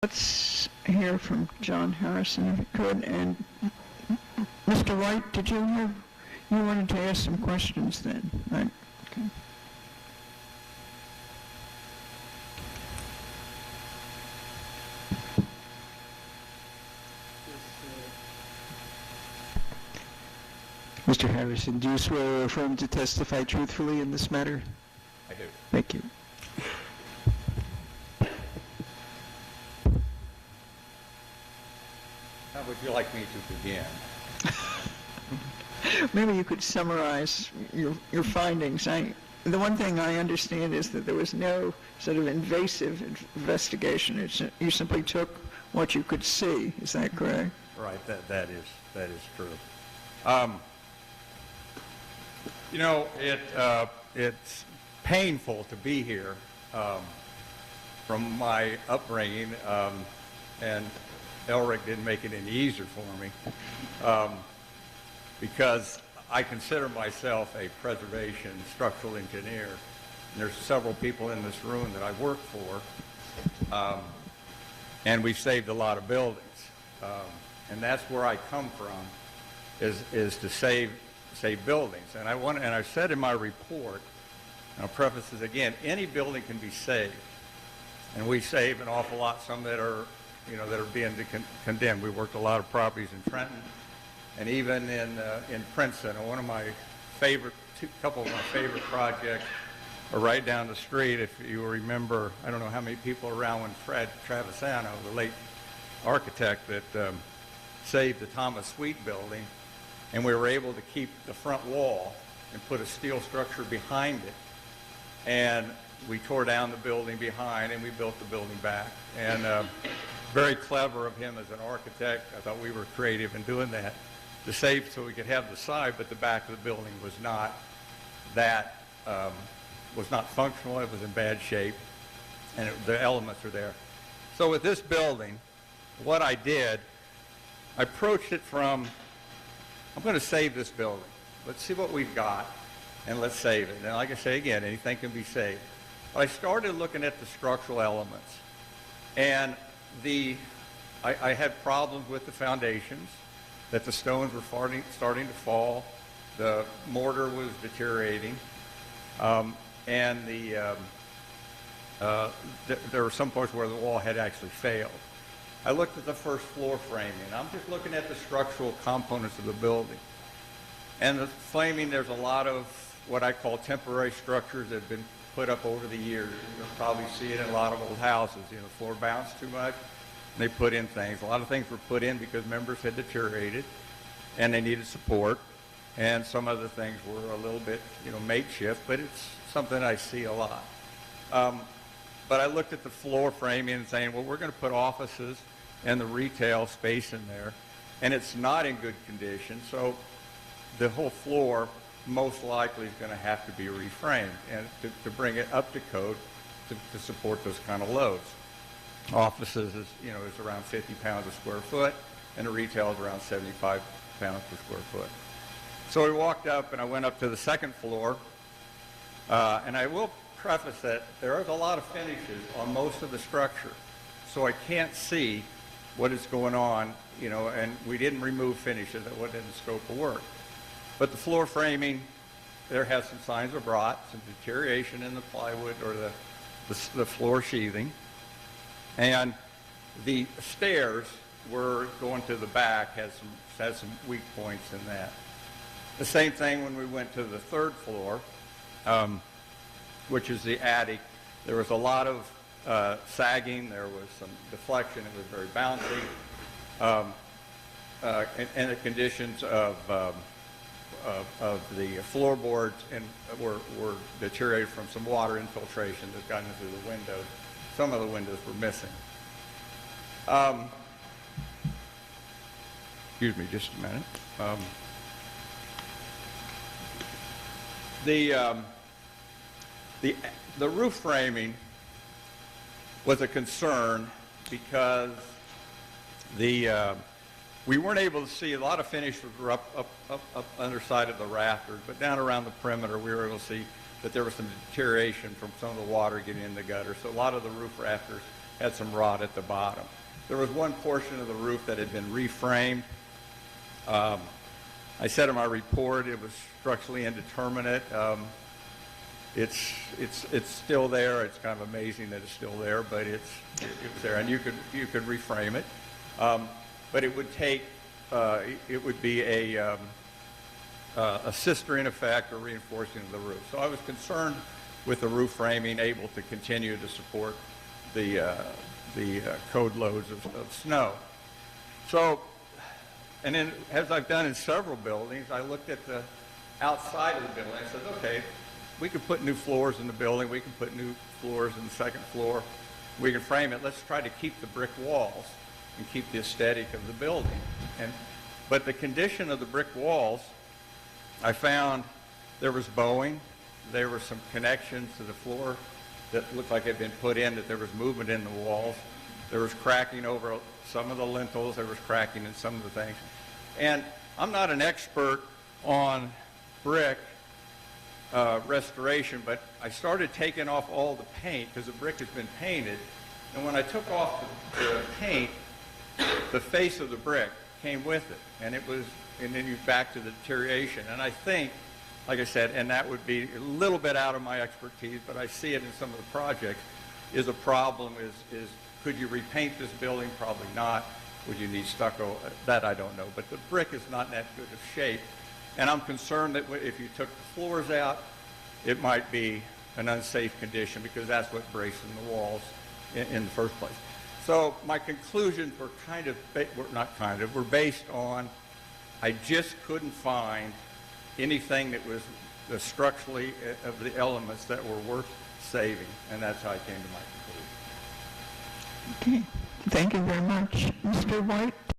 Let's hear from John Harrison if you could. And Mr. White, you wanted to ask some questions then, right? Okay. Mr. Harrison, do you swear or affirm to testify truthfully in this matter? I do. Thank you. How would you like me to begin? Maybe you could summarize your findings. The one thing I understand is that there was no sort of invasive investigation. You simply took what you could see. Is that correct? Right. That is true. It's painful to be here from my upbringing, and Elric didn't make it any easier for me because I consider myself a preservation structural engineer. And there's several people in this room that I work for, and we've saved a lot of buildings. And that's where I come from, is to save buildings. And I said in my report, and I'll preface this again, any building can be saved. And we save an awful lot, some that are being condemned. We worked a lot of properties in Trenton and even in Princeton. And one of my couple of my favorite projects are right down the street. If you remember, I don't know how many people around when Fred Travisano, the late architect that saved the Thomas Sweet building, and we were able to keep the front wall and put a steel structure behind it. And we tore down the building behind and we built the building back. And very clever of him as an architect. I thought we were creative in doing that to save so we could have the side, but the back of the building was not functional. It was in bad shape, and the elements are there. So with this building, what I did, I approached it from, I'm going to save this building. Let's see what we've got, and let's save it. And like I say again, anything can be saved. But I started looking at the structural elements, and I had problems with the foundations, that the stones were starting to fall, the mortar was deteriorating, and there were some parts where the wall had actually failed. I looked at the first floor framing. I'm just looking at the structural components of the building. And the framing, there's a lot of what I call temporary structures that have been put up over the years. You'll probably see it in a lot of old houses. Floor bounced too much, and they put in things. A lot of things were put in because members had deteriorated, and they needed support. And some other things were a little bit, makeshift, but it's something I see a lot. But I looked at the floor framing and saying, well, we're going to put offices and the retail space in there, and it's not in good condition, so the whole floor most likely is going to have to be reframed and to bring it up to code to support those kind of loads. Offices is around 50 pounds a square foot, and the retail is around 75 pounds per square foot. So we walked up, and I went up to the second floor, and I will preface that there is a lot of finishes on most of the structure, so I can't see what is going on, and we didn't remove finishes. That wasn't in the scope of work. But the floor framing, there has some signs of rot, some deterioration in the plywood or the floor sheathing, and the stairs were going to the back, has some weak points in that. The same thing when we went to the third floor, which is the attic. There was a lot of sagging. There was some deflection. It was very bouncy. And the conditions of the floorboards were deteriorated from some water infiltration that got into the windows. Some of the windows were missing. Excuse me just a minute. The roof framing was a concern because we weren't able to see. A lot of finishes were up underside of the rafters, but down around the perimeter we were able to see that there was some deterioration from some of the water getting in the gutter. So a lot of the roof rafters had some rot at the bottom. There was one portion of the roof that had been reframed. I said in my report it was structurally indeterminate. It's still there. It's kind of amazing that it's still there, but it was there, and you could reframe it. But it would take it would be a sister in effect or reinforcing of the roof. So I was concerned with the roof framing able to continue to support the code loads of snow. So, and then as I've done in several buildings, I looked at the outside of the building. I said, okay, we can put new floors in the building. We can put new floors in the second floor. We can frame it. Let's try to keep the brick walls and keep the aesthetic of the building. But the condition of the brick walls, I found there was bowing. There were some connections to the floor that looked like had been put in, that there was movement in the walls. There was cracking over some of the lintels. There was cracking in some of the things. And I'm not an expert on brick restoration, but I started taking off all the paint because the brick has been painted. And when I took off the paint, the face of the brick came with it. And then you're back to the deterioration. And I think, like I said, and that would be a little bit out of my expertise, but I see it in some of the projects, is a problem is could you repaint this building? Probably not. Would you need stucco? That I don't know. But the brick is not in that good of shape. And I'm concerned that if you took the floors out, it might be an unsafe condition because that's what breaks in the walls in the first place. So my conclusions were were based on, I just couldn't find anything that was structurally of the elements that were worth saving, and that's how I came to my conclusion. Okay, thank you very much. Mr. White?